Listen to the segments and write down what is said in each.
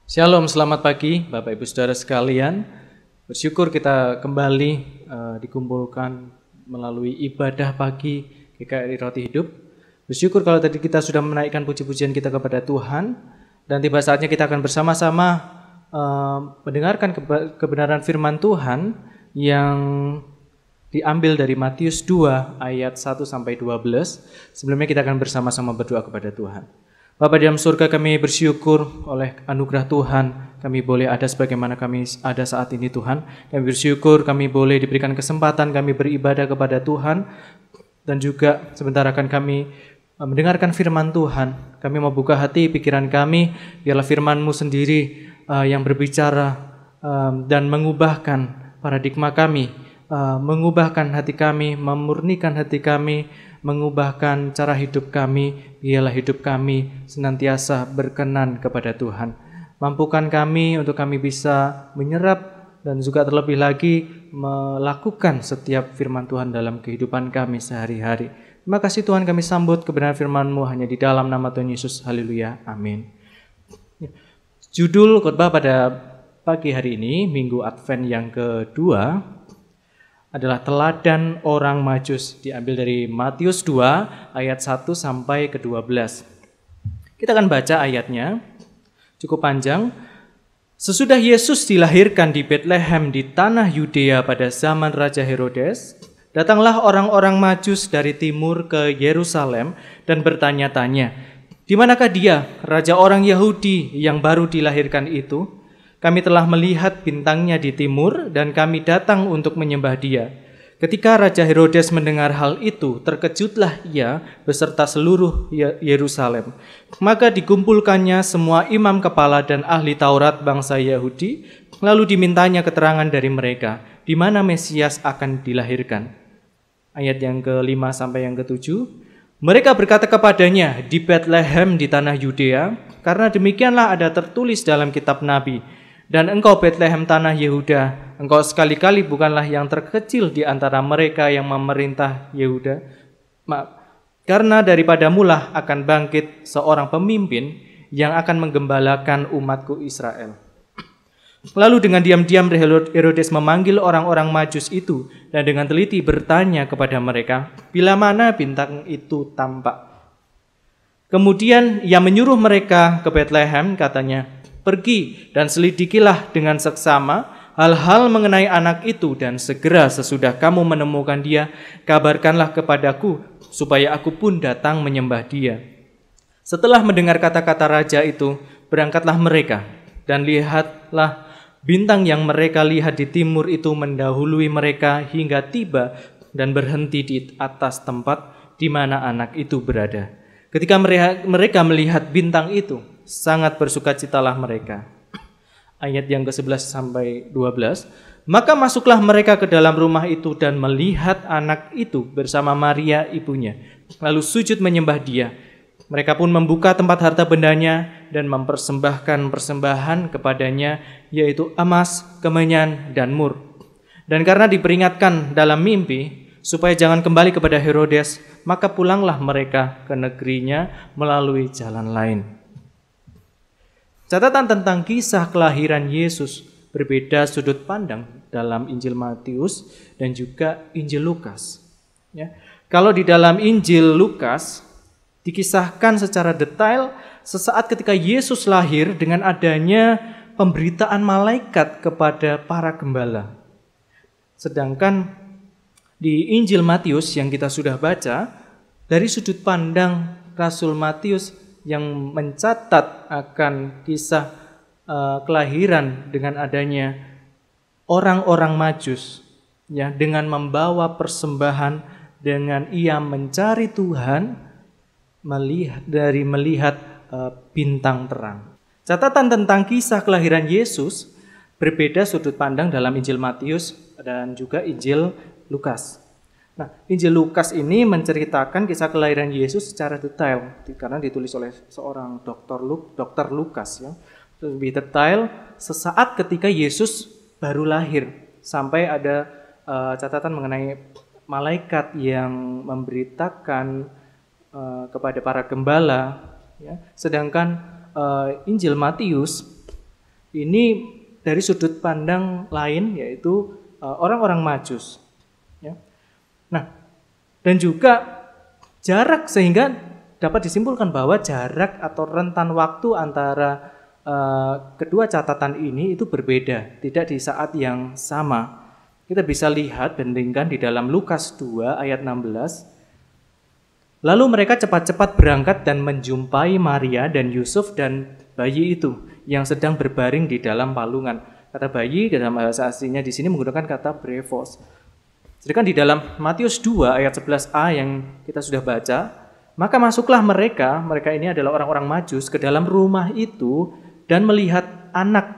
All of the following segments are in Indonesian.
Shalom, selamat pagi Bapak Ibu Saudara sekalian. Bersyukur kita kembali dikumpulkan melalui ibadah pagi GKRI Roti Hidup. Bersyukur kalau tadi kita sudah menaikkan puji-pujian kita kepada Tuhan. Dan tiba saatnya kita akan bersama-sama mendengarkan kebenaran firman Tuhan yang diambil dari Matius 2 ayat 1-12. Sebelumnya kita akan bersama-sama berdoa kepada Tuhan. Bapa di dalam surga, kami bersyukur oleh anugerah Tuhan, kami boleh ada sebagaimana kami ada saat ini Tuhan. Kami bersyukur kami boleh diberikan kesempatan kami beribadah kepada Tuhan. Dan juga sebentar akan kami mendengarkan firman Tuhan. Kami mau buka hati pikiran kami, biarlah firman-Mu sendiri yang berbicara dan mengubahkan paradigma kami, mengubahkan hati kami, memurnikan hati kami, mengubahkan cara hidup kami, biarlah hidup kami senantiasa berkenan kepada Tuhan. Mampukan kami untuk kami bisa menyerap dan juga terlebih lagi melakukan setiap firman Tuhan dalam kehidupan kami sehari-hari. Terima kasih Tuhan, kami sambut kebenaran firman-Mu hanya di dalam nama Tuhan Yesus. Haleluya, amin. Judul khotbah pada pagi hari ini, Minggu Advent yang kedua, adalah teladan orang Majus, diambil dari Matius 2 ayat 1-12. Kita akan baca ayatnya, cukup panjang. Sesudah Yesus dilahirkan di Betlehem di tanah Yudea pada zaman Raja Herodes, datanglah orang-orang Majus dari timur ke Yerusalem dan bertanya-tanya, "Di manakah dia, raja orang Yahudi yang baru dilahirkan itu? Kami telah melihat bintangnya di timur dan kami datang untuk menyembah dia." Ketika Raja Herodes mendengar hal itu, terkejutlah ia beserta seluruh Yerusalem. Maka dikumpulkannya semua imam kepala dan ahli Taurat bangsa Yahudi, lalu dimintanya keterangan dari mereka, di mana Mesias akan dilahirkan. Ayat yang ke-5 sampai yang ke-7. Mereka berkata kepadanya, "Di Betlehem di tanah Yudea, karena demikianlah ada tertulis dalam kitab Nabi. Dan engkau Betlehem tanah Yehuda, engkau sekali-kali bukanlah yang terkecil di antara mereka yang memerintah Yehuda. Karena daripadamulah akan bangkit seorang pemimpin yang akan menggembalakan umatku Israel." Lalu dengan diam-diam Herodes memanggil orang-orang Majus itu dan dengan teliti bertanya kepada mereka, bila mana bintang itu tampak. Kemudian ia menyuruh mereka ke Betlehem, katanya, "Pergi dan selidikilah dengan seksama hal-hal mengenai anak itu, dan segera sesudah kamu menemukan dia, kabarkanlah kepadaku, supaya aku pun datang menyembah dia." Setelah mendengar kata-kata raja itu, berangkatlah mereka, dan lihatlah bintang yang mereka lihat di timur itu mendahului mereka hingga tiba dan berhenti di atas tempat di mana anak itu berada. Ketika mereka melihat bintang itu, sangat bersukacitalah mereka. Ayat yang ke-11 sampai 12. Maka masuklah mereka ke dalam rumah itu dan melihat anak itu bersama Maria ibunya, lalu sujud menyembah dia. Mereka pun membuka tempat harta bendanya dan mempersembahkan persembahan kepadanya, yaitu emas, kemenyan, dan mur. Dan karena diperingatkan dalam mimpi supaya jangan kembali kepada Herodes, maka pulanglah mereka ke negerinya melalui jalan lain. Catatan tentang kisah kelahiran Yesus berbeda sudut pandang dalam Injil Matius dan juga Injil Lukas. Ya. Kalau di dalam Injil Lukas dikisahkan secara detail sesaat ketika Yesus lahir dengan adanya pemberitaan malaikat kepada para gembala. Sedangkan di Injil Matius yang kita sudah baca, dari sudut pandang Rasul Matius yang mencatat akan kisah kelahiran dengan adanya orang-orang Majus, ya, dengan membawa persembahan, dengan ia mencari Tuhan melihat bintang terang. Catatan tentang kisah kelahiran Yesus berbeda sudut pandang dalam Injil Matius dan juga Injil Lukas. Nah, Injil Lukas ini menceritakan kisah kelahiran Yesus secara detail karena ditulis oleh seorang dokter Lukas, ya. Lebih detail sesaat ketika Yesus baru lahir, sampai ada catatan mengenai malaikat yang memberitakan kepada para gembala, ya. Sedangkan Injil Matius Ini dari sudut pandang lain, yaitu orang-orang Majus. Ya. Nah, dan juga jarak, sehingga dapat disimpulkan bahwa jarak atau rentan waktu antara kedua catatan ini itu berbeda, tidak di saat yang sama. Kita bisa lihat, bandingkan di dalam Lukas 2 ayat 16. Lalu mereka cepat-cepat berangkat dan menjumpai Maria dan Yusuf dan bayi itu yang sedang berbaring di dalam palungan. Kata bayi dalam bahasa aslinya di sini menggunakan kata brevos. Sedangkan di dalam Matius 2 ayat 11a yang kita sudah baca, maka masuklah mereka ini adalah orang-orang Majus, ke dalam rumah itu dan melihat anak,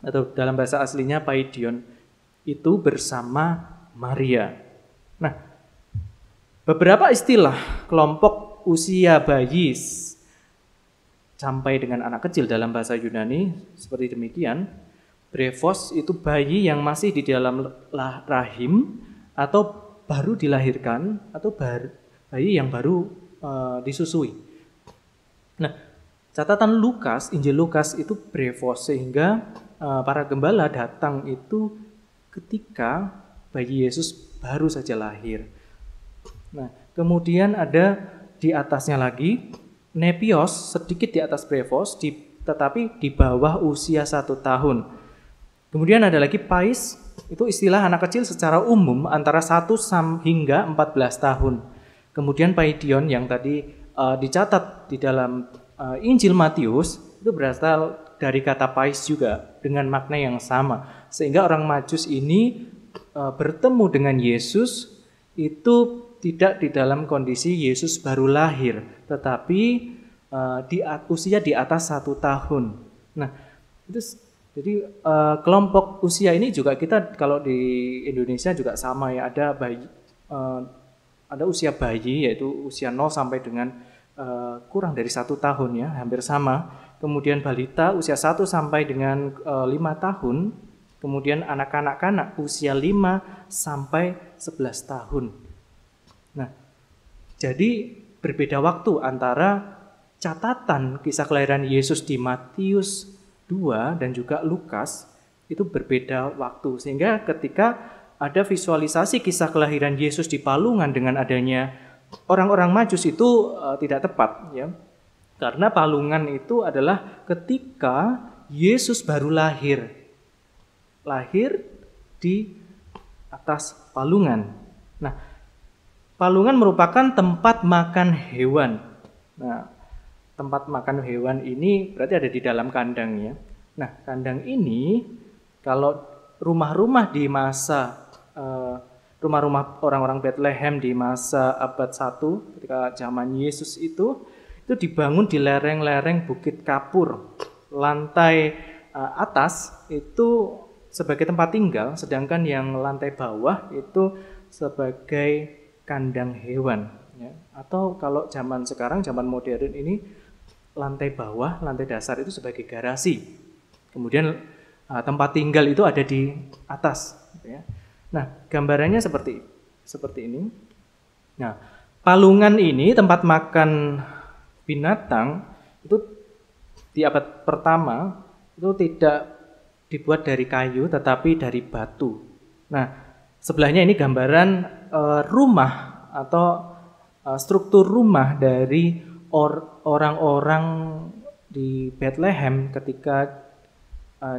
atau dalam bahasa aslinya paidion, itu bersama Maria. Nah, beberapa istilah kelompok usia bayi sampai dengan anak kecil dalam bahasa Yunani seperti demikian. Brevos itu bayi yang masih di dalam rahim atau baru dilahirkan, atau bayi yang baru disusui. Nah, catatan Lukas, Injil Lukas itu brevos, sehingga para gembala datang itu ketika bayi Yesus baru saja lahir. Nah, kemudian ada di atasnya lagi nepios, sedikit di atas brevos, tetapi di bawah usia 1 tahun. Kemudian ada lagi pais, itu istilah anak kecil secara umum antara 1 hingga 14 tahun. Kemudian paidion yang tadi dicatat di dalam Injil Matius, itu berasal dari kata pais juga dengan makna yang sama. Sehingga orang Majus ini bertemu dengan Yesus itu tidak di dalam kondisi Yesus baru lahir, tetapi di usia di atas 1 tahun. Nah, itu jadi kelompok usia ini juga kita kalau di Indonesia juga sama ya, ada bayi, ada usia bayi yaitu usia 0 sampai dengan kurang dari 1 tahun ya, hampir sama. Kemudian balita usia 1 sampai dengan 5 tahun. Kemudian anak-anak usia 5 sampai 11 tahun. Nah, jadi berbeda waktu antara catatan kisah kelahiran Yesus di Matius 2 dan juga Lukas, itu berbeda waktu. Sehingga ketika ada visualisasi kisah kelahiran Yesus di palungan dengan adanya orang-orang Majus itu tidak tepat ya. Karena palungan itu adalah ketika Yesus baru lahir di atas palungan. Nah, palungan merupakan tempat makan hewan. Nah, tempat makan hewan ini berarti ada di dalam kandang ya. Nah, kandang ini kalau rumah-rumah di masa rumah-rumah orang-orang Bethlehem di masa abad 1 ketika zaman Yesus itu dibangun di lereng-lereng Bukit Kapur. Lantai atas itu sebagai tempat tinggal, sedangkan yang lantai bawah itu sebagai kandang hewan ya. Atau kalau zaman sekarang, zaman modern ini, lantai bawah, lantai dasar itu sebagai garasi. Kemudian tempat tinggal itu ada di atas ya. Nah, gambarannya seperti ini. Nah, palungan ini tempat makan binatang itu di abad pertama itu tidak dibuat dari kayu tetapi dari batu. Nah, sebelahnya ini gambaran rumah atau struktur rumah dari orang-orang di Bethlehem ketika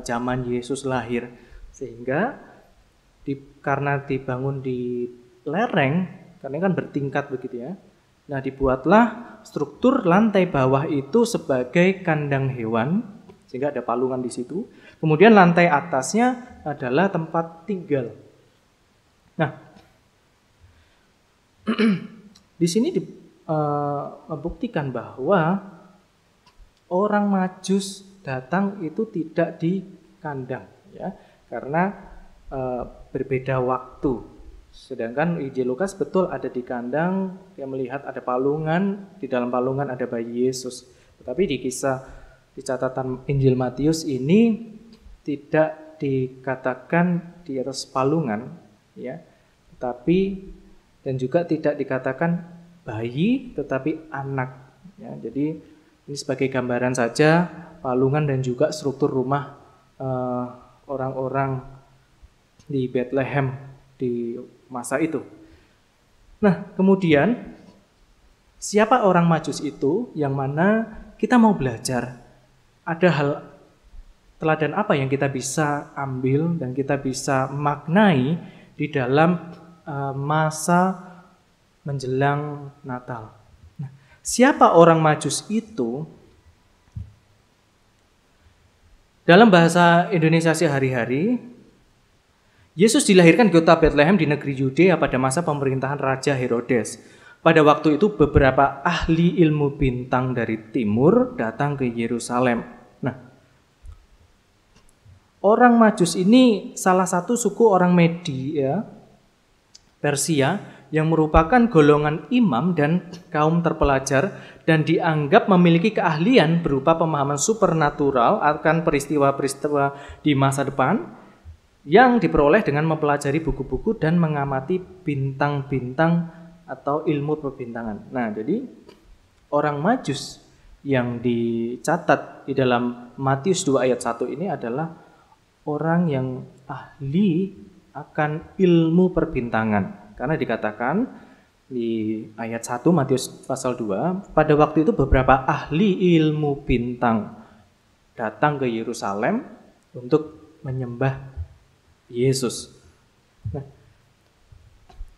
zaman Yesus lahir. Sehingga karena dibangun di lereng, karena kan bertingkat begitu ya. Nah, dibuatlah struktur lantai bawah itu sebagai kandang hewan, sehingga ada palungan di situ. Kemudian lantai atasnya adalah tempat tinggal. Nah, di sini membuktikan bahwa orang Majus datang itu tidak di kandang, ya, karena berbeda waktu. Sedangkan Injil Lukas betul ada di kandang, dia melihat ada palungan, di dalam palungan ada bayi Yesus. Tetapi di catatan Injil Matius ini tidak dikatakan di atas palungan, ya, tetapi dan juga tidak dikatakan bayi, tetapi anak. Ya, jadi ini sebagai gambaran saja palungan dan juga struktur rumah orang-orang di Bethlehem di masa itu. Nah, kemudian siapa orang Majus itu yang mana kita mau belajar? Ada hal teladan apa yang kita bisa ambil dan kita bisa maknai di dalam masa menjelang Natal. Nah, siapa orang Majus itu? Dalam bahasa Indonesia sehari-hari, Yesus dilahirkan di kota Bethlehem di negeri Yudea pada masa pemerintahan Raja Herodes. Pada waktu itu beberapa ahli ilmu bintang dari timur datang ke Yerusalem. Nah, orang Majus ini salah satu suku orang Medi, ya, Persia, yang merupakan golongan imam dan kaum terpelajar dan dianggap memiliki keahlian berupa pemahaman supernatural akan peristiwa-peristiwa di masa depan yang diperoleh dengan mempelajari buku-buku dan mengamati bintang-bintang atau ilmu perbintangan. Nah, jadi orang Majus yang dicatat di dalam Matius 2 ayat 1 ini adalah orang yang ahli akan ilmu perbintangan. Karena dikatakan di ayat 1 Matius pasal 2, pada waktu itu beberapa ahli ilmu bintang datang ke Yerusalem untuk menyembah Yesus. Nah,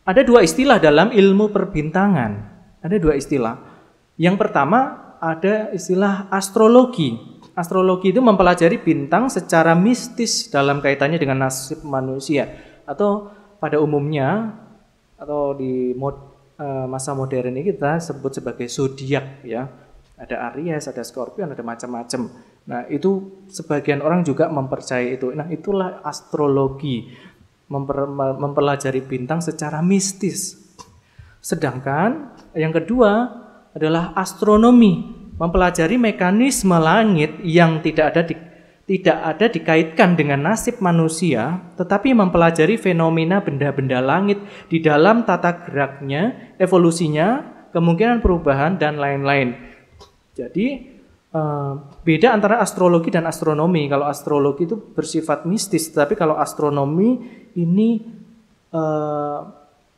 ada dua istilah dalam ilmu perbintangan. Ada dua istilah. Yang pertama ada istilah astrologi. Astrologi itu mempelajari bintang secara mistis dalam kaitannya dengan nasib manusia. Atau pada umumnya atau di masa modern ini kita sebut sebagai zodiak, ya. Ada Aries, ada Scorpion, ada macam-macam. Nah, itu sebagian orang juga mempercayai itu. Nah, itulah astrologi, mempelajari bintang secara mistis. Sedangkan yang kedua adalah astronomi, mempelajari mekanisme langit yang tidak ada dikaitkan dengan nasib manusia, tetapi mempelajari fenomena benda-benda langit di dalam tata geraknya, evolusinya, kemungkinan perubahan, dan lain-lain. Jadi beda antara astrologi dan astronomi. Kalau astrologi itu bersifat mistis, tapi kalau astronomi ini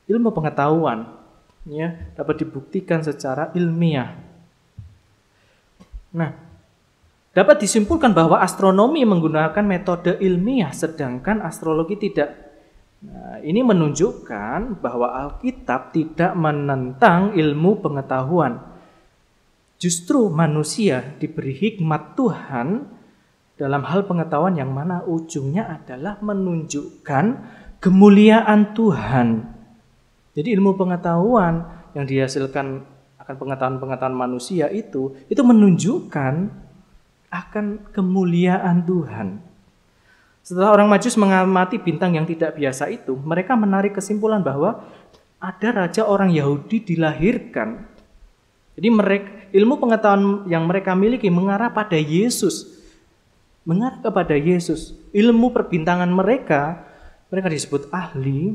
ilmu pengetahuan, ya, dapat dibuktikan secara ilmiah. Nah, dapat disimpulkan bahwa astronomi menggunakan metode ilmiah, sedangkan astrologi tidak. Nah, ini menunjukkan bahwa Alkitab tidak menentang ilmu pengetahuan. Justru manusia diberi hikmat Tuhan dalam hal pengetahuan yang mana ujungnya adalah menunjukkan kemuliaan Tuhan. Jadi ilmu pengetahuan yang dihasilkan akan pengetahuan-pengetahuan manusia itu menunjukkan akan kemuliaan Tuhan. Setelah orang Majus mengamati bintang yang tidak biasa itu, mereka menarik kesimpulan bahwa ada raja orang Yahudi dilahirkan. Jadi ilmu pengetahuan yang mereka miliki mengarah pada Yesus. Mengarah kepada Yesus. Ilmu perbintangan mereka disebut ahli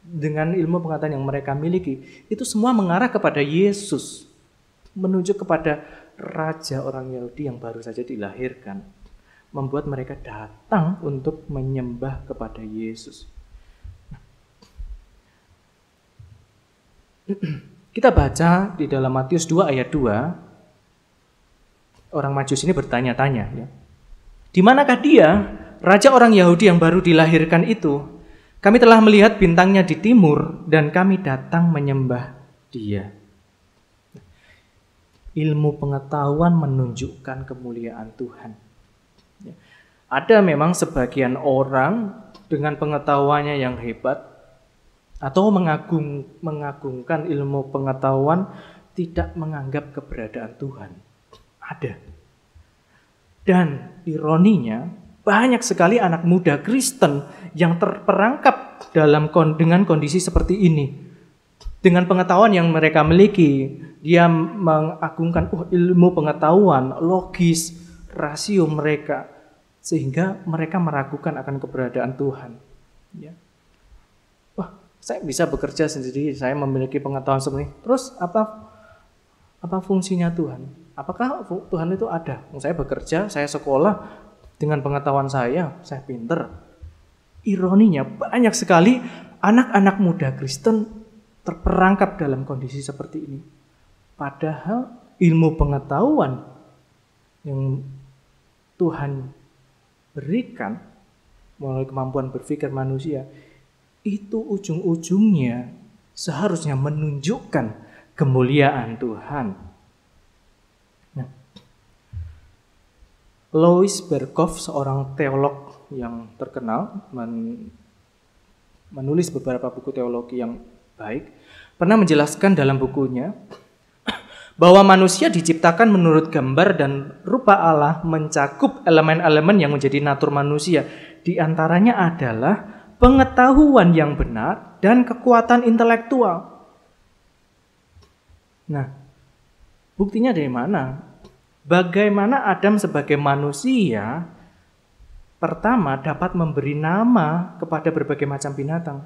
dengan ilmu pengetahuan yang mereka miliki. Itu semua mengarah kepada Yesus. Menuju kepada raja orang Yahudi yang baru saja dilahirkan, membuat mereka datang untuk menyembah kepada Yesus. Kita baca di dalam Matius 2 ayat 2, orang Majus ini bertanya-tanya, ya, di manakah dia, raja orang Yahudi yang baru dilahirkan itu? Kami telah melihat bintangnya di timur dan kami datang menyembah dia. Ilmu pengetahuan menunjukkan kemuliaan Tuhan. Ada memang sebagian orang dengan pengetahuannya yang hebat atau mengagungkan ilmu pengetahuan tidak menganggap keberadaan Tuhan. Ada. Dan ironinya banyak sekali anak muda Kristen yang terperangkap dengan kondisi seperti ini. Dengan pengetahuan yang mereka miliki, dia mengagungkan ilmu pengetahuan, logis, rasio mereka, sehingga mereka meragukan akan keberadaan Tuhan. Ya. Wah, saya bisa bekerja sendiri, saya memiliki pengetahuan seperti ini. Terus apa fungsinya Tuhan? Apakah Tuhan itu ada? Saya bekerja, saya sekolah, dengan pengetahuan saya pinter. Ironinya banyak sekali anak-anak muda Kristen terperangkap dalam kondisi seperti ini. Padahal ilmu pengetahuan yang Tuhan berikan melalui kemampuan berpikir manusia, itu ujung-ujungnya seharusnya menunjukkan kemuliaan Tuhan. Nah, Louis Berkhof, seorang teolog yang terkenal, menulis beberapa buku teologi yang baik, pernah menjelaskan dalam bukunya bahwa manusia diciptakan menurut gambar dan rupa Allah, mencakup elemen-elemen yang menjadi natur manusia. Di antaranya adalah pengetahuan yang benar dan kekuatan intelektual. Nah, buktinya dari mana? Bagaimana Adam sebagai manusia pertama dapat memberi nama kepada berbagai macam binatang.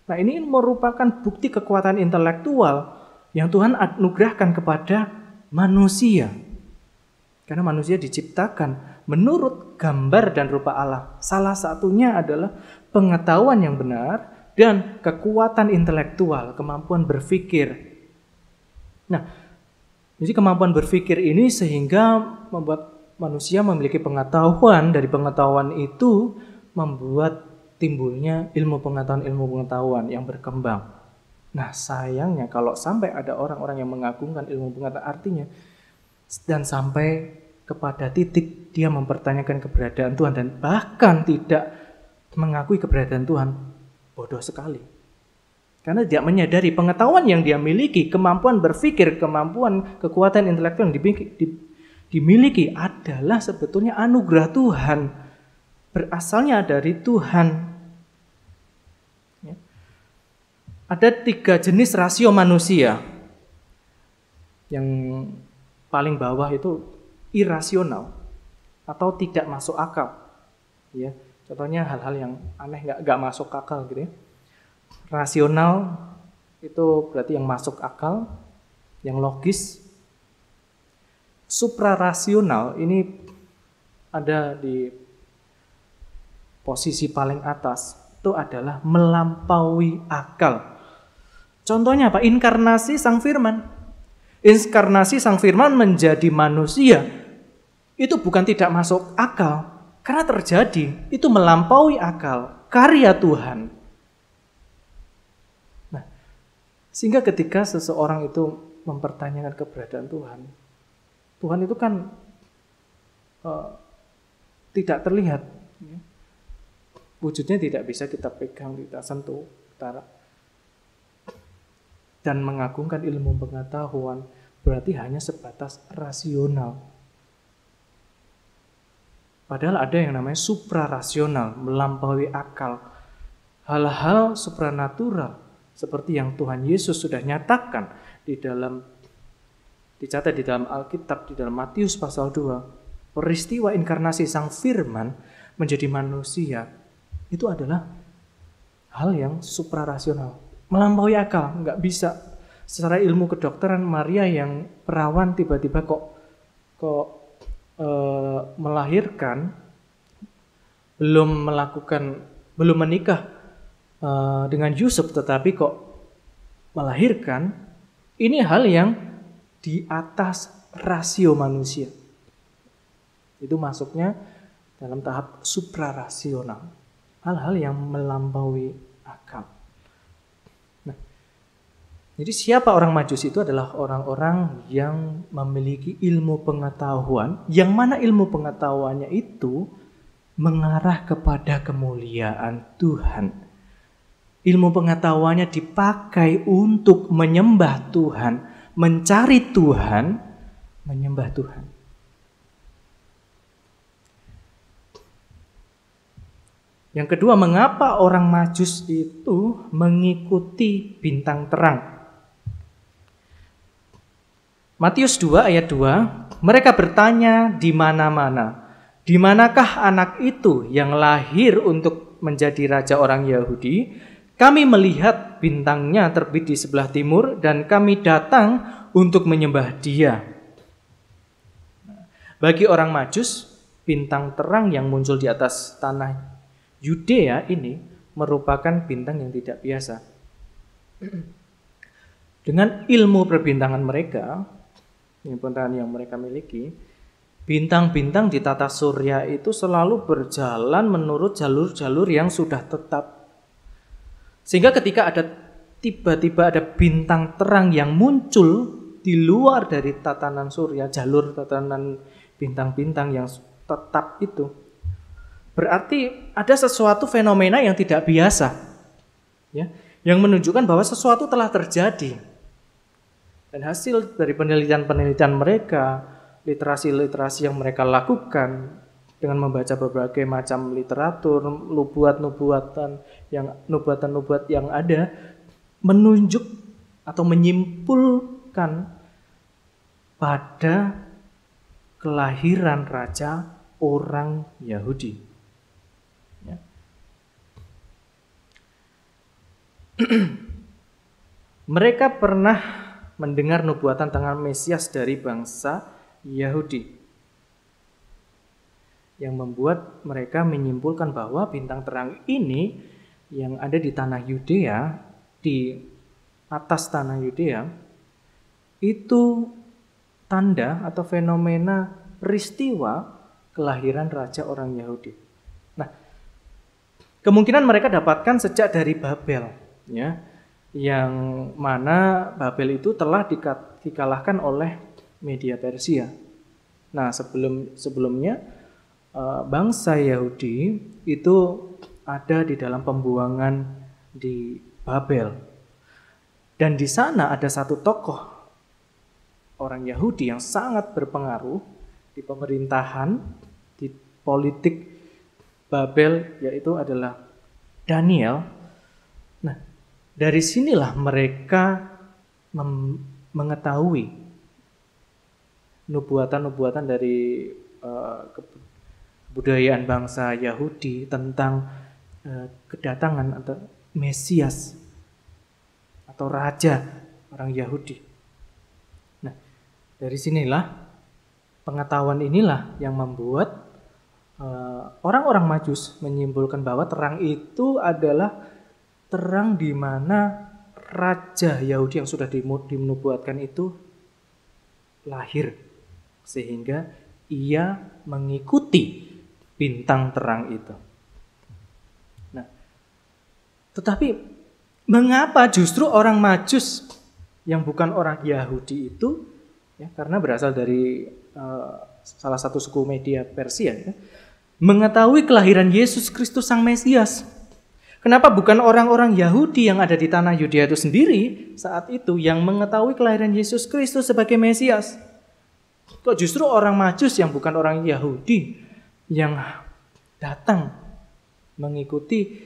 Nah, ini merupakan bukti kekuatan intelektual yang Tuhan anugerahkan kepada manusia. Karena manusia diciptakan menurut gambar dan rupa Allah. Salah satunya adalah pengetahuan yang benar dan kekuatan intelektual, kemampuan berpikir. Nah, jadi kemampuan berpikir ini sehingga membuat manusia memiliki pengetahuan. Dari pengetahuan itu membuat timbulnya ilmu pengetahuan yang berkembang. Nah, sayangnya kalau sampai ada orang-orang yang mengagungkan ilmu pengetahuan, artinya dan sampai kepada titik dia mempertanyakan keberadaan Tuhan dan bahkan tidak mengakui keberadaan Tuhan, bodoh sekali. Karena tidak menyadari pengetahuan yang dia miliki, kemampuan berpikir, kemampuan kekuatan intelektual yang dimiliki adalah sebetulnya anugerah Tuhan, berasalnya dari Tuhan. Ada 3 jenis rasio manusia. Yang paling bawah itu irasional atau tidak masuk akal. Ya, contohnya hal-hal yang aneh, nggak masuk akal gitu ya. Rasional itu berarti yang masuk akal, yang logis. Suprarasional ini ada di posisi paling atas, itu adalah melampaui akal. Contohnya apa? Inkarnasi Sang Firman. Inkarnasi Sang Firman menjadi manusia itu bukan tidak masuk akal, karena terjadi, itu melampaui akal, karya Tuhan. Nah, sehingga ketika seseorang itu mempertanyakan keberadaan Tuhan, Tuhan itu kan tidak terlihat, ya. Wujudnya tidak bisa kita pegang, kita sentuh, dan mengagungkan ilmu pengetahuan berarti hanya sebatas rasional. Padahal ada yang namanya suprarasional, melampaui akal. Hal-hal supranatural seperti yang Tuhan Yesus sudah nyatakan dicatat di dalam Alkitab, di dalam Matius pasal 2. Peristiwa inkarnasi Sang Firman menjadi manusia itu adalah hal yang suprarasional, melampaui akal, nggak bisa. Secara ilmu kedokteran, Maria yang perawan tiba-tiba kok melahirkan, belum menikah dengan Yusuf, tetapi kok melahirkan, ini hal yang di atas rasio manusia. Itu masuknya dalam tahap suprarasional, hal-hal yang melampaui akal. Jadi siapa orang Majus itu adalah orang-orang yang memiliki ilmu pengetahuan, yang mana ilmu pengetahuannya itu mengarah kepada kemuliaan Tuhan. Ilmu pengetahuannya dipakai untuk menyembah Tuhan, mencari Tuhan, menyembah Tuhan. Yang kedua, mengapa orang Majus itu mengikuti bintang terang? Matius 2 ayat 2, mereka bertanya di mana-mana, di manakah anak itu yang lahir untuk menjadi raja orang Yahudi? Kami melihat bintangnya terbit di sebelah timur dan kami datang untuk menyembah dia. Bagi orang Majus, bintang terang yang muncul di atas tanah Yudea ini merupakan bintang yang tidak biasa. Dengan ilmu perbintangan mereka, pengetahuan yang mereka miliki, bintang-bintang di tata surya itu selalu berjalan menurut jalur-jalur yang sudah tetap. Sehingga ketika tiba-tiba ada bintang terang yang muncul di luar dari tatanan surya, jalur tatanan bintang-bintang yang tetap itu, berarti ada sesuatu fenomena yang tidak biasa, ya, yang menunjukkan bahwa sesuatu telah terjadi. Dan hasil dari penelitian-penelitian mereka, literasi-literasi yang mereka lakukan dengan membaca berbagai macam literatur, nubuatan-nubuat yang ada, menunjuk atau menyimpulkan pada kelahiran raja orang Yahudi. Ya. Mereka pernah mendengar nubuatan tentang Mesias dari bangsa Yahudi, yang membuat mereka menyimpulkan bahwa bintang terang ini yang ada di tanah Yudea, di atas tanah Yudea, itu tanda atau fenomena peristiwa kelahiran raja orang Yahudi. Nah, kemungkinan mereka dapatkan sejak dari Babel, ya, yang mana Babel itu telah dikalahkan oleh Media Persia. Nah, sebelumnya bangsa Yahudi itu ada di dalam pembuangan di Babel. Dan di sana ada satu tokoh orang Yahudi yang sangat berpengaruh di pemerintahan, di politik Babel, yaitu adalah Daniel. Nah, dari sinilah mereka mengetahui nubuatan-nubuatan dari kebudayaan bangsa Yahudi tentang kedatangan atau Mesias atau raja orang Yahudi. Nah, dari sinilah pengetahuan inilah yang membuat orang-orang Majus menyimpulkan bahwa terang itu adalah terang di mana raja Yahudi yang sudah dinubuatkan itu lahir, sehingga ia mengikuti bintang terang itu. Nah, tetapi mengapa justru orang Majus yang bukan orang Yahudi itu, ya, karena berasal dari salah satu suku Media Persia, ya, mengetahui kelahiran Yesus Kristus Sang Mesias? Kenapa bukan orang-orang Yahudi yang ada di tanah Yudea itu sendiri saat itu yang mengetahui kelahiran Yesus Kristus sebagai Mesias? Kok justru orang Majus yang bukan orang Yahudi yang datang mengikuti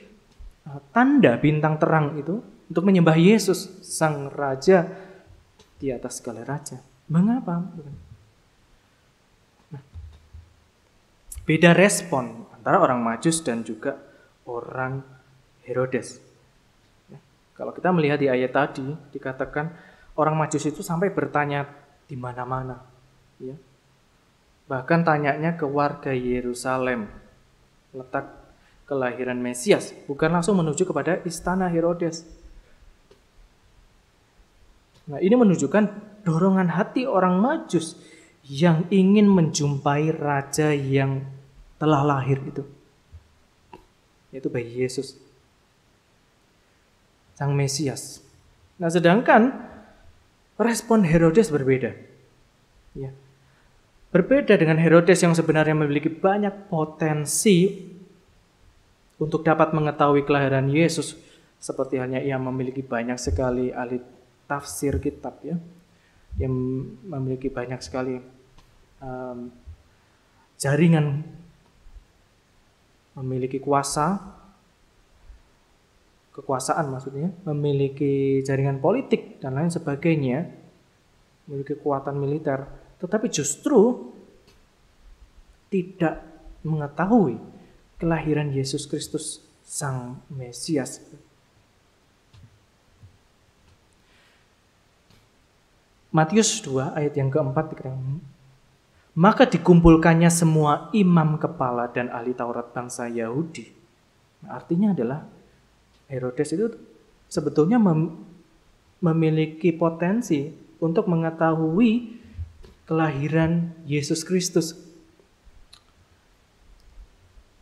tanda bintang terang itu untuk menyembah Yesus, Sang Raja di atas segala raja? Mengapa? Nah, beda respon antara orang Majus dan juga orang Herodes. Kalau kita melihat di ayat tadi, dikatakan orang Majus itu sampai bertanya di mana-mana, ya. Bahkan tanyanya ke warga Yerusalem, letak kelahiran Mesias, bukan langsung menuju kepada istana Herodes. Nah, ini menunjukkan dorongan hati orang Majus yang ingin menjumpai raja yang telah lahir itu, yaitu bayi Yesus, Sang Mesias. Nah, sedangkan respon Herodes berbeda. Ya. Berbeda dengan Herodes yang sebenarnya memiliki banyak potensi untuk dapat mengetahui kelahiran Yesus, seperti halnya ia memiliki banyak sekali ahli tafsir kitab, ya, yang memiliki banyak sekali jaringan, memiliki kekuasaan maksudnya, memiliki jaringan politik dan lain sebagainya, memiliki kekuatan militer, tetapi justru tidak mengetahui kelahiran Yesus Kristus Sang Mesias. Matius 2 ayat yang keempat dikatakan, Maka dikumpulkannya semua imam kepala dan ahli Taurat bangsa Yahudi. Nah, artinya adalah Herodes itu sebetulnya memiliki potensi untuk mengetahui kelahiran Yesus Kristus.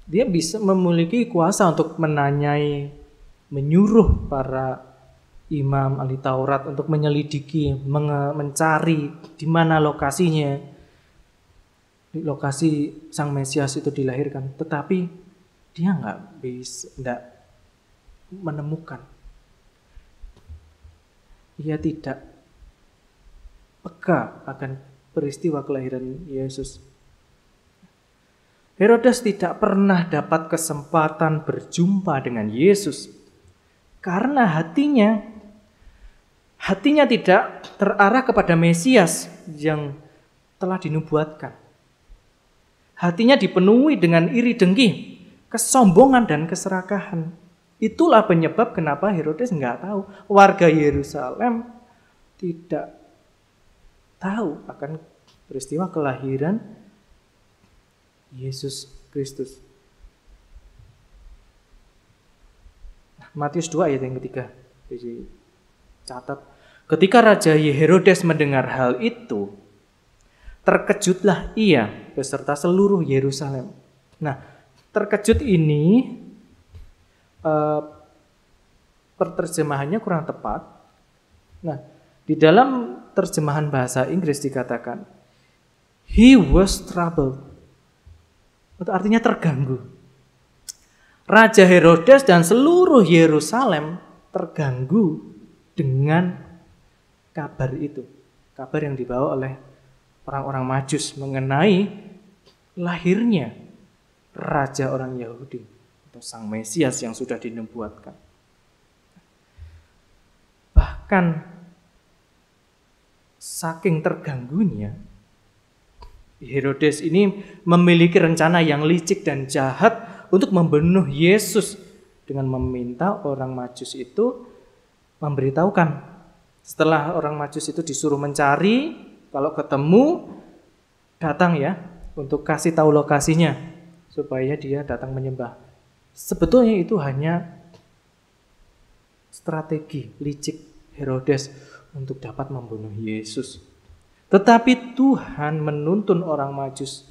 Dia bisa memiliki kuasa untuk menanyai, menyuruh para imam ahli Taurat untuk menyelidiki, mencari di mana lokasinya. Lokasi Sang Mesias itu dilahirkan, tetapi dia nggak menemukan. Ia tidak peka akan peristiwa kelahiran Yesus. Herodes tidak pernah dapat kesempatan berjumpa dengan Yesus karena hatinya tidak terarah kepada Mesias yang telah dinubuatkan. Hatinya dipenuhi dengan iri dengki, kesombongan dan keserakahan. Itulah penyebab kenapa Herodes nggak tahu. Warga Yerusalem tidak tahu akan peristiwa kelahiran Yesus Kristus. Matius 2 ayat yang ketiga. Catat. Ketika Raja Herodes mendengar hal itu, terkejutlah ia beserta seluruh Yerusalem. Nah, terkejut ini terjemahannya kurang tepat. Nah, di dalam terjemahan bahasa Inggris dikatakan he was troubled. Itu artinya terganggu. Raja Herodes dan seluruh Yerusalem terganggu dengan kabar itu. Kabar yang dibawa oleh orang-orang Majus mengenai lahirnya raja orang Yahudi atau Sang Mesias yang sudah dinubuatkan. Bahkan saking terganggunya, Herodes ini memiliki rencana yang licik dan jahat untuk membunuh Yesus dengan meminta orang Majus itu memberitahukan. Setelah orang Majus itu disuruh mencari, kalau ketemu, datang ya, untuk kasih tahu lokasinya, supaya dia datang menyembah. Sebetulnya itu hanya strategi licik Herodes untuk dapat membunuh Yesus. Tetapi Tuhan menuntun orang Majus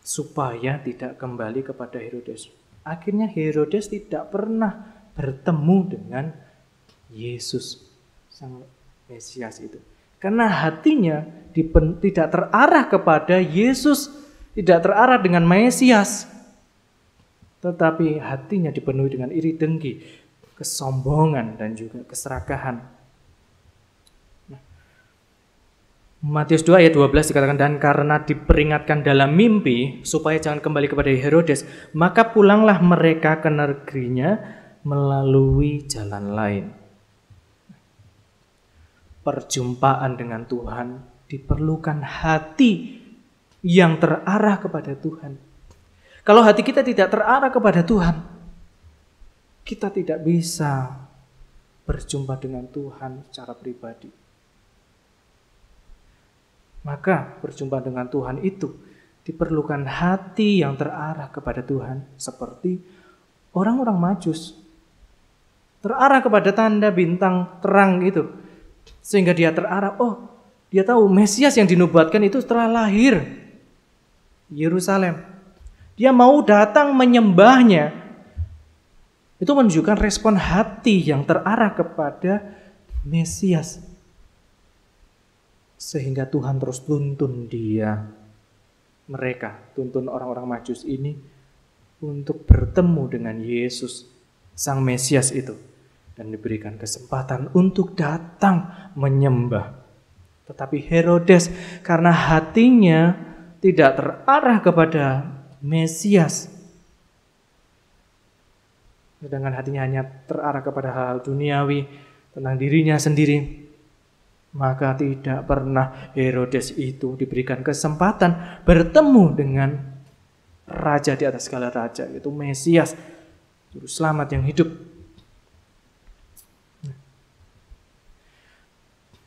supaya tidak kembali kepada Herodes. Akhirnya Herodes tidak pernah bertemu dengan Yesus, Sang Mesias itu. Karena hatinya tidak terarah kepada Yesus, tidak terarah dengan Mesias. Tetapi hatinya dipenuhi dengan iri dengki, kesombongan dan juga keserakahan. Matius 2 ayat 12 dikatakan, dan karena diperingatkan dalam mimpi supaya jangan kembali kepada Herodes, maka pulanglah mereka ke negerinya melalui jalan lain. Perjumpaan dengan Tuhan diperlukan hati yang terarah kepada Tuhan. Kalau hati kita tidak terarah kepada Tuhan, kita tidak bisa berjumpa dengan Tuhan secara pribadi. Maka berjumpa dengan Tuhan itu diperlukan hati yang terarah kepada Tuhan, seperti orang-orang Majus terarah kepada tanda bintang terang itu, sehingga dia terarah, dia tahu Mesias yang dinubuatkan itu setelah lahir Yerusalem. Dia mau datang menyembahnya. Itu menunjukkan respon hati yang terarah kepada Mesias. Sehingga Tuhan terus tuntun tuntun orang-orang Majus ini untuk bertemu dengan Yesus, Sang Mesias itu. Dan diberikan kesempatan untuk datang menyembah. Tetapi Herodes karena hatinya tidak terarah kepada Mesias, sedangkan hatinya hanya terarah kepada hal duniawi tentang dirinya sendiri, maka tidak pernah Herodes itu diberikan kesempatan bertemu dengan raja di atas segala raja, yaitu Mesias, Juru Selamat yang hidup.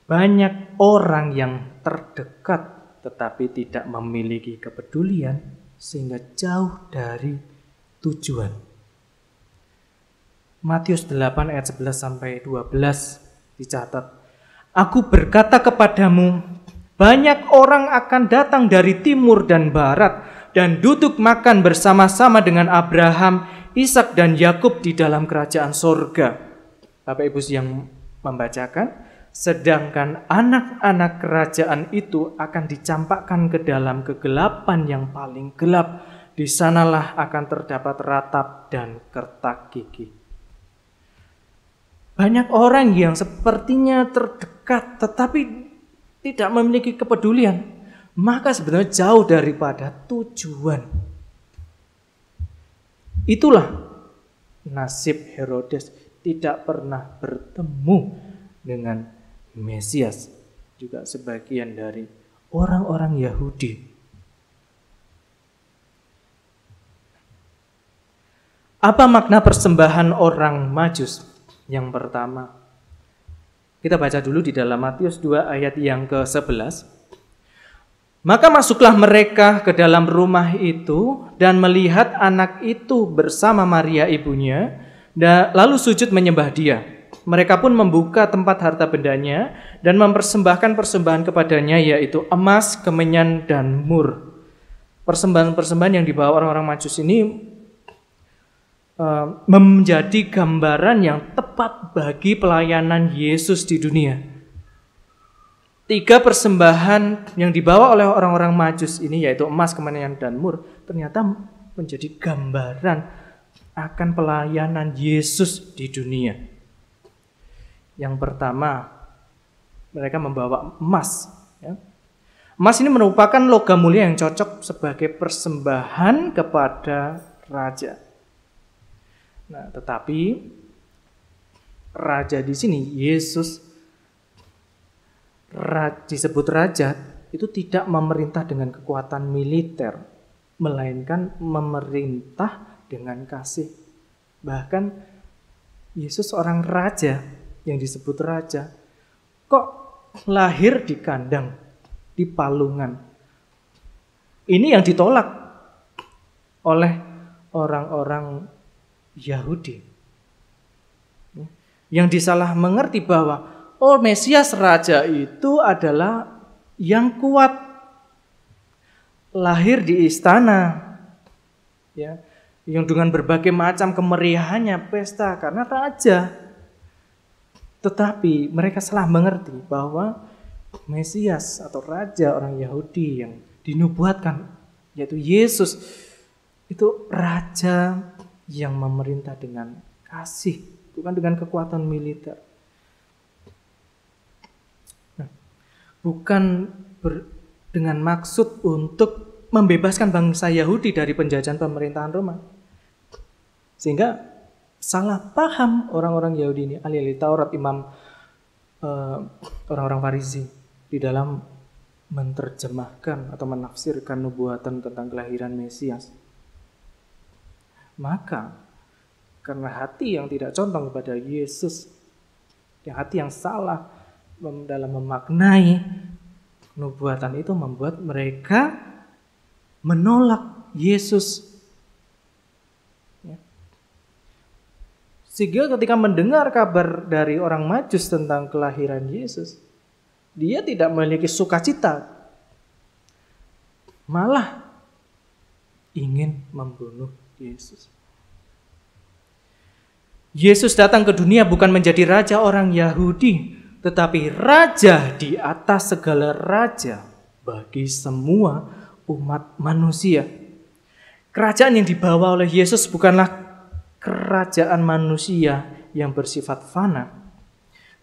Banyak orang yang terdekat tetapi tidak memiliki kepedulian sehingga jauh dari tujuan. Matius 8 ayat 11 sampai 12 dicatat, "Aku berkata kepadamu, banyak orang akan datang dari timur dan barat dan duduk makan bersama-sama dengan Abraham, Ishak dan Yakub di dalam kerajaan sorga." Bapak Ibu yang membacakan, sedangkan anak-anak kerajaan itu akan dicampakkan ke dalam kegelapan yang paling gelap. Di sanalah akan terdapat ratap dan kertak gigi. Banyak orang yang sepertinya terdekat tetapi tidak memiliki kepedulian, maka sebenarnya jauh daripada tujuan. Itulah nasib Herodes, tidak pernah bertemu dengan Mesias, juga sebagian dari orang-orang Yahudi. Apa makna persembahan orang Majus? Yang pertama, kita baca dulu di dalam Matius 2 ayat yang ke-11. "Maka masuklah mereka ke dalam rumah itu dan melihat anak itu bersama Maria ibunya, lalu sujud menyembah dia. Mereka pun membuka tempat harta bendanya dan mempersembahkan persembahan kepadanya, yaitu emas, kemenyan, dan mur." Persembahan-persembahan yang dibawa orang-orang Majus ini menjadi gambaran yang tepat bagi pelayanan Yesus di dunia. 3 persembahan yang dibawa oleh orang-orang Majus ini, yaitu emas, kemenyan, dan mur, ternyata menjadi gambaran akan pelayanan Yesus di dunia. Yang pertama, mereka membawa emas. Emas ini merupakan logam mulia yang cocok sebagai persembahan kepada raja. Nah, tetapi raja di sini, Yesus disebut raja, itu tidak memerintah dengan kekuatan militer, melainkan memerintah dengan kasih. Bahkan Yesus seorang raja yang disebut raja, kok lahir di kandang, di palungan. Ini yang ditolak oleh orang-orang Yahudi, yang disalah mengerti bahwa Mesias raja itu adalah yang kuat, lahir di istana, yang dengan berbagai macam kemeriahannya pesta karena raja. Tetapi mereka salah mengerti bahwa Mesias atau raja orang Yahudi yang dinubuatkan, yaitu Yesus, itu raja yang memerintah dengan kasih, bukan dengan kekuatan militer. Bukan dengan maksud untuk membebaskan bangsa Yahudi dari penjajahan pemerintahan Roma. Sehingga salah paham orang-orang Yahudi ini, ahli-ahli Taurat, imam, orang-orang Farisi, di dalam menerjemahkan atau menafsirkan nubuatan tentang kelahiran Mesias. Maka karena hati yang tidak condong kepada Yesus, hati yang salah dalam memaknai nubuatan itu, membuat mereka menolak Yesus. Sehingga ketika mendengar kabar dari orang Majus tentang kelahiran Yesus, dia tidak memiliki sukacita, malah ingin membunuh Yesus. Yesus datang ke dunia bukan menjadi raja orang Yahudi, tetapi raja di atas segala raja bagi semua umat manusia. Kerajaan yang dibawa oleh Yesus bukanlah kerajaan manusia yang bersifat fana,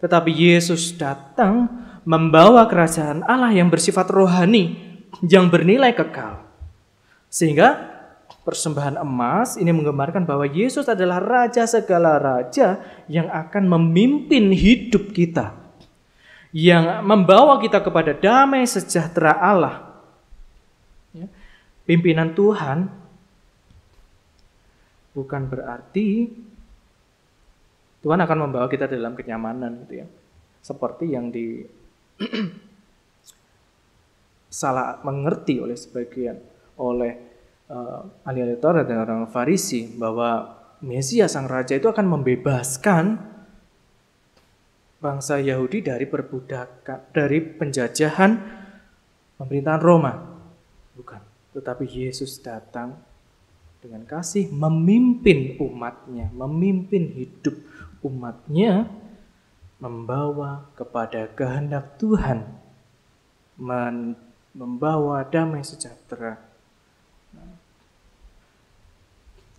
tetapi Yesus datang membawa kerajaan Allah yang bersifat rohani, yang bernilai kekal. Sehingga persembahan emas ini menggambarkan bahwa Yesus adalah raja segala raja yang akan memimpin hidup kita, yang membawa kita kepada damai sejahtera Allah. Pimpinan Tuhan bukan berarti Tuhan akan membawa kita dalam kenyamanan, gitu ya. Seperti yang salah mengerti oleh sebagian ahli-ahli Taurat dan orang Farisi bahwa Mesias sang raja itu akan membebaskan bangsa Yahudi dari perbudakan, dari penjajahan pemerintahan Roma. Bukan, tetapi Yesus datang dengan kasih memimpin umatnya, memimpin hidup umatnya, membawa kepada kehendak Tuhan, membawa damai sejahtera.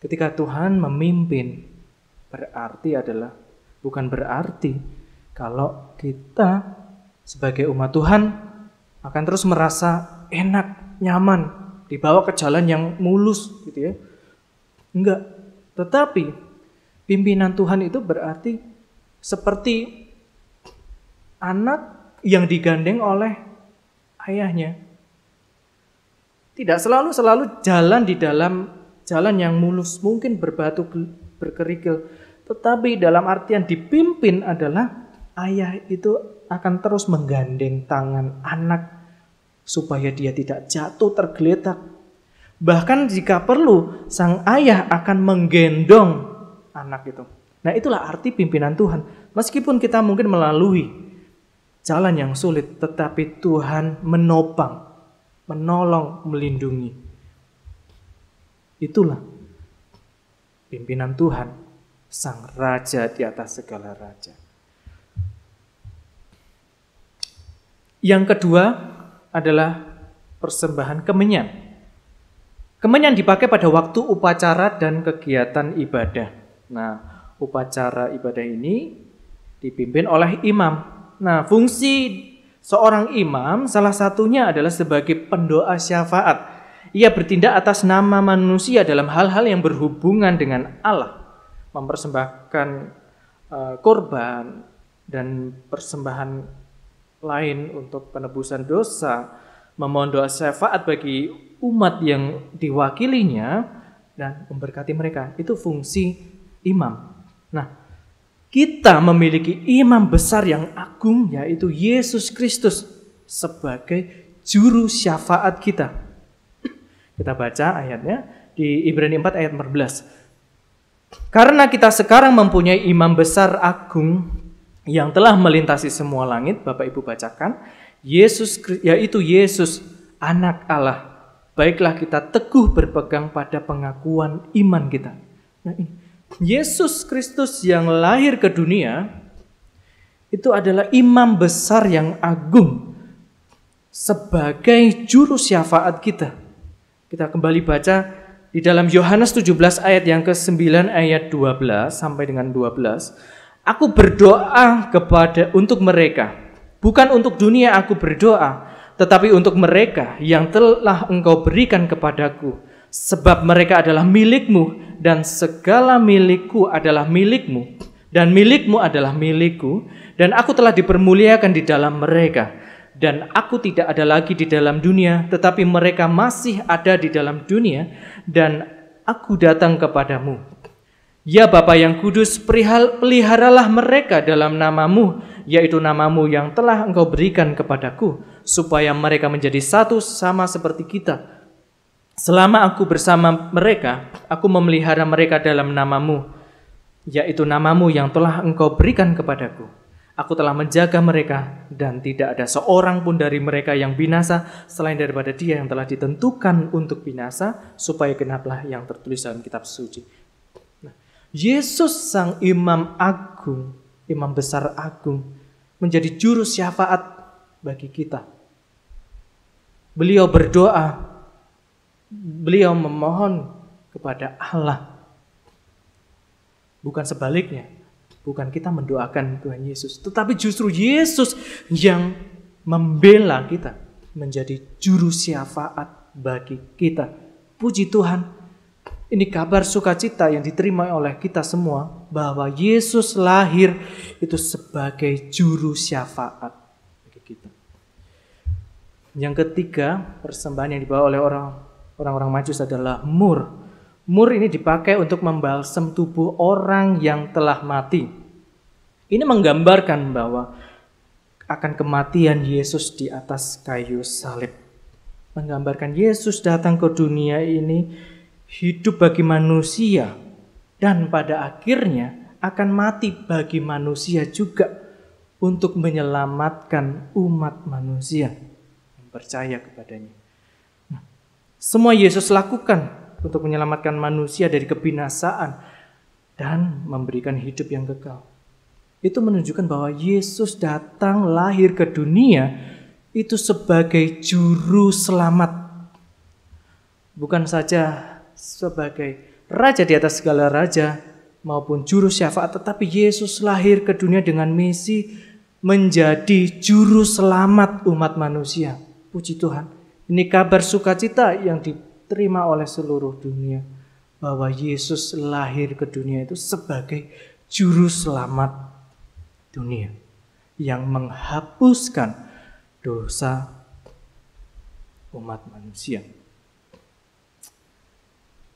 Ketika Tuhan memimpin, bukan berarti kalau kita sebagai umat Tuhan akan terus merasa enak, nyaman, dibawa ke jalan yang mulus gitu ya. Enggak. Tetapi pimpinan Tuhan itu berarti seperti anak yang digandeng oleh ayahnya. Tidak selalu jalan di dalam jalan yang mulus, mungkin berbatu berkerikil. Tetapi dalam artian dipimpin adalah ayah itu akan terus menggandeng tangan anak supaya dia tidak jatuh tergeletak. Bahkan jika perlu, sang ayah akan menggendong anak itu. Nah, itulah arti pimpinan Tuhan. Meskipun kita mungkin melalui jalan yang sulit, tetapi Tuhan menopang, menolong, melindungi. Itulah pimpinan Tuhan, sang raja di atas segala raja. Yang kedua adalah persembahan kemenyan. Kemenyan dipakai pada waktu upacara dan kegiatan ibadah. Nah, upacara ibadah ini dipimpin oleh imam. Nah, fungsi seorang imam salah satunya adalah sebagai pendoa syafaat. Ia bertindak atas nama manusia dalam hal-hal yang berhubungan dengan Allah. Mempersembahkan korban dan persembahan lain untuk penebusan dosa, memohon doa syafaat bagi umat yang diwakilinya dan memberkati mereka. Itu fungsi imam. Nah, kita memiliki imam besar yang agung, yaitu Yesus Kristus sebagai juru syafaat kita. Kita baca ayatnya di Ibrani 4 ayat 14. Karena kita sekarang mempunyai imam besar agung yang telah melintasi semua langit, Bapak Ibu bacakan, yaitu Yesus anak Allah. Baiklah kita teguh berpegang pada pengakuan iman kita. Nah, Yesus Kristus yang lahir ke dunia itu adalah imam besar yang agung sebagai juru syafaat kita. Kita kembali baca di dalam Yohanes 17 ayat yang ke-9 ayat 12 sampai dengan 12. Aku berdoa untuk mereka, bukan untuk dunia aku berdoa, tetapi untuk mereka yang telah Engkau berikan kepadaku, sebab mereka adalah milikmu dan segala milikku adalah milikmu dan milikmu adalah milikku, dan aku telah dipermuliakan di dalam mereka, dan aku tidak ada lagi di dalam dunia, tetapi mereka masih ada di dalam dunia, dan aku datang kepadamu. Ya Bapa yang kudus, peliharalah mereka dalam namamu, yaitu namamu yang telah Engkau berikan kepadaku, supaya mereka menjadi satu sama seperti kita. Selama aku bersama mereka, aku memelihara mereka dalam namamu, yaitu namamu yang telah Engkau berikan kepadaku. Aku telah menjaga mereka, dan tidak ada seorang pun dari mereka yang binasa, selain daripada dia yang telah ditentukan untuk binasa, supaya genaplah yang tertulis dalam kitab suci. Yesus sang imam agung, imam besar agung, menjadi juru syafaat bagi kita. Beliau berdoa, beliau memohon kepada Allah. Bukan sebaliknya, bukan kita mendoakan Tuhan Yesus, tetapi justru Yesus yang membela kita, menjadi juru syafaat bagi kita. Puji Tuhan. Ini kabar sukacita yang diterima oleh kita semua, bahwa Yesus lahir itu sebagai juru syafaat bagi kita. Yang ketiga, persembahan yang dibawa oleh orang-orang Majus adalah mur. Mur ini dipakai untuk membalsam tubuh orang yang telah mati. Ini menggambarkan bahwa akan kematian Yesus di atas kayu salib. menggambarkan Yesus datang ke dunia ini hidup bagi manusia dan pada akhirnya akan mati bagi manusia juga untuk menyelamatkan umat manusia yang percaya kepadanya. Nah, semua Yesus lakukan untuk menyelamatkan manusia dari kebinasaan dan memberikan hidup yang kekal. Itu menunjukkan bahwa Yesus datang lahir ke dunia itu sebagai juru selamat. Bukan saja sebagai raja di atas segala raja maupun juru syafaat, tetapi Yesus lahir ke dunia dengan misi menjadi juru selamat umat manusia. Puji Tuhan. Ini kabar sukacita yang diterima oleh seluruh dunia, bahwa Yesus lahir ke dunia itu sebagai juru selamat dunia yang menghapuskan dosa umat manusia.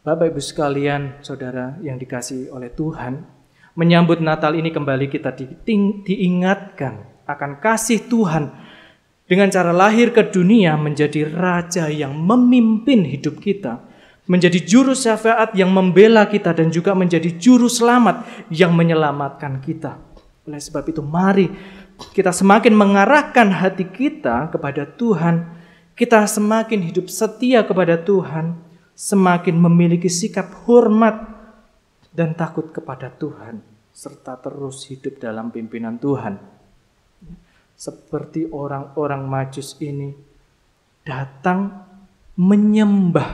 Bapak Ibu sekalian, saudara yang dikasihi oleh Tuhan, menyambut Natal ini kembali kita diingatkan akan kasih Tuhan dengan cara lahir ke dunia menjadi raja yang memimpin hidup kita, menjadi juru syafaat yang membela kita dan juga menjadi juru selamat yang menyelamatkan kita. Oleh sebab itu mari kita semakin mengarahkan hati kita kepada Tuhan, kita semakin hidup setia kepada Tuhan, semakin memiliki sikap hormat dan takut kepada Tuhan, serta terus hidup dalam pimpinan Tuhan. Seperti orang-orang Majus ini datang menyembah,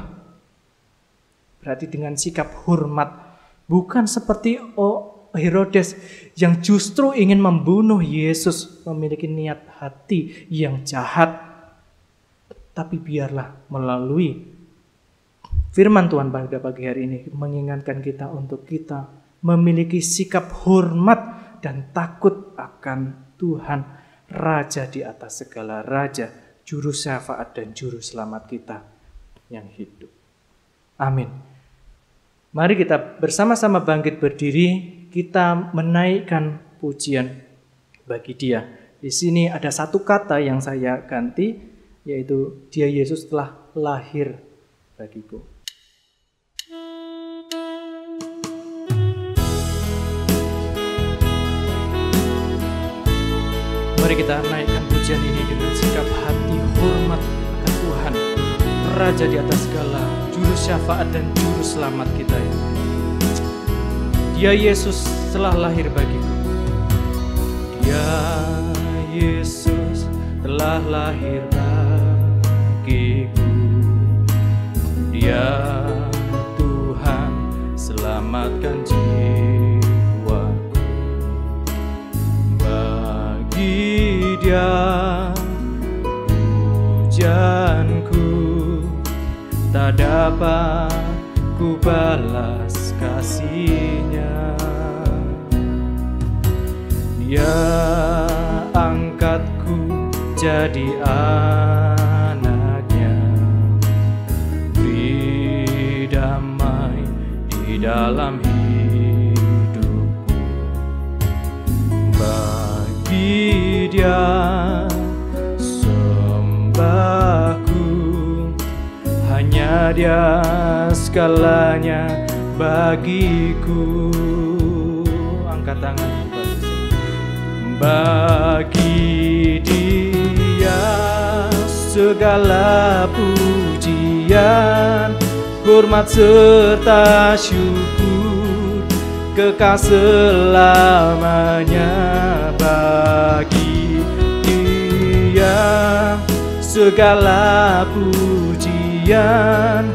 berarti dengan sikap hormat, bukan seperti Herodes yang justru ingin membunuh Yesus, memiliki niat hati yang jahat. Tapi biarlah melalui firman Tuhan pada pagi hari ini mengingatkan kita untuk kita memiliki sikap hormat dan takut akan Tuhan, Raja di atas segala raja, juru syafaat dan juru selamat kita yang hidup. Amin. Mari kita bersama-sama bangkit berdiri, kita menaikkan pujian bagi Dia. Di sini ada satu kata yang saya ganti, yaitu Dia Yesus telah lahir bagiku. Mari kita naikkan pujian ini dengan sikap hati hormat akan Tuhan, Raja di atas segala, juru syafaat dan juru selamat kita ya. Dia Yesus telah lahir bagiku. Dia Yesus telah lahir bagiku. Dia Tuhan selamatkan jiwaku. Bagi Dia pujianku tak dapat ku balas kasih-Nya. Dia angkatku jadi anak-Nya, beri damai di dalam hidupku. Bagi Dia sembahku, hanya Dia segalanya bagiku. Angkat tangan bagi Dia segala pujian, hormat serta syukur kekal selamanya. Bagi Dia segala pujian,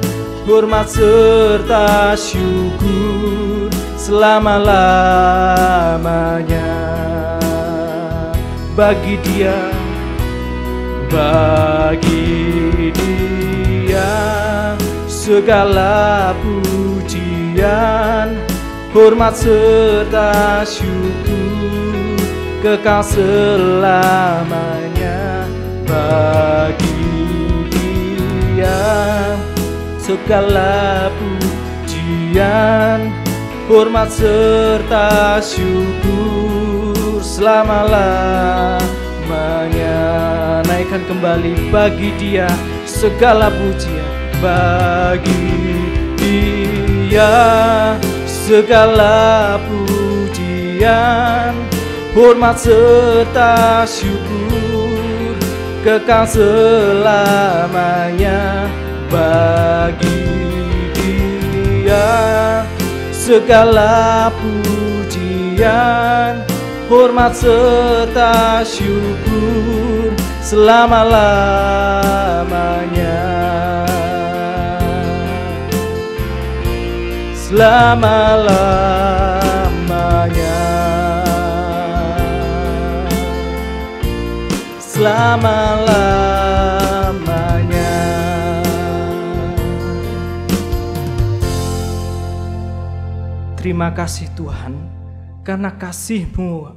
hormat serta syukur selama-lamanya. Bagi Dia segala pujian, hormat serta syukur kekal selamanya. Bagi Dia segala pujian, hormat serta syukur selama-lamanya. Naikkan kembali, bagi Dia segala pujian bagi Dia, segala pujian, hormat serta syukur kekal selamanya bagi Dia, segala pujian, hormat serta syukur selama-lamanya, selama-lamanya, selama-lamanya. Terima kasih Tuhan, karena kasih-Mu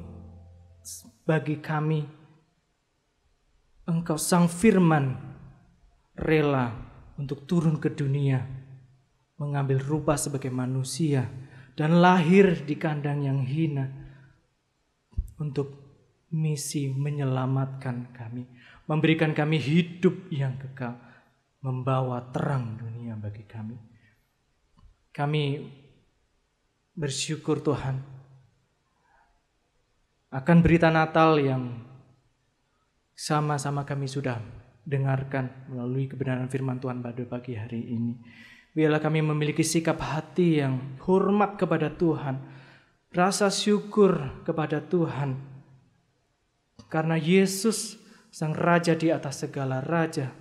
bagi kami. Engkau Sang Firman rela untuk turun ke dunia, mengambil rupa sebagai manusia dan lahir di kandang yang hina untuk misi menyelamatkan kami, memberikan kami hidup yang kekal, membawa terang dunia bagi kami. Kami bersyukur Tuhan akan berita Natal yang sama-sama kami sudah dengarkan melalui kebenaran firman Tuhan pada pagi hari ini. Biarlah kami memiliki sikap hati yang hormat kepada Tuhan, rasa syukur kepada Tuhan, karena Yesus Sang Raja di atas segala raja,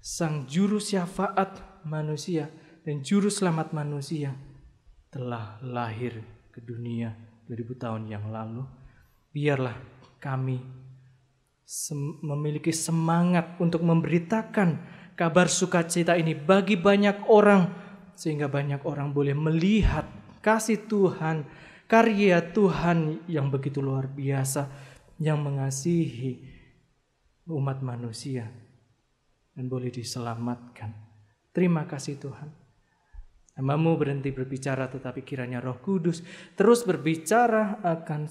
Sang Juru Syafaat manusia dan Juru Selamat manusia, telah lahir ke dunia 2000 tahun yang lalu. Biarlah kami memiliki semangat untuk memberitakan kabar sukacita ini bagi banyak orang, sehingga banyak orang boleh melihat kasih Tuhan, karya Tuhan yang begitu luar biasa, yang mengasihi umat manusia dan boleh diselamatkan. Terima kasih Tuhan. Hamba-Mu berhenti berbicara, tetapi kiranya Roh Kudus terus berbicara akan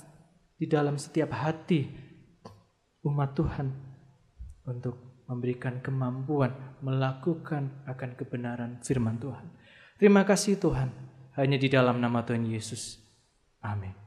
di dalam setiap hati umat Tuhan untuk memberikan kemampuan melakukan akan kebenaran firman Tuhan. Terima kasih Tuhan, hanya di dalam nama Tuhan Yesus. Amin.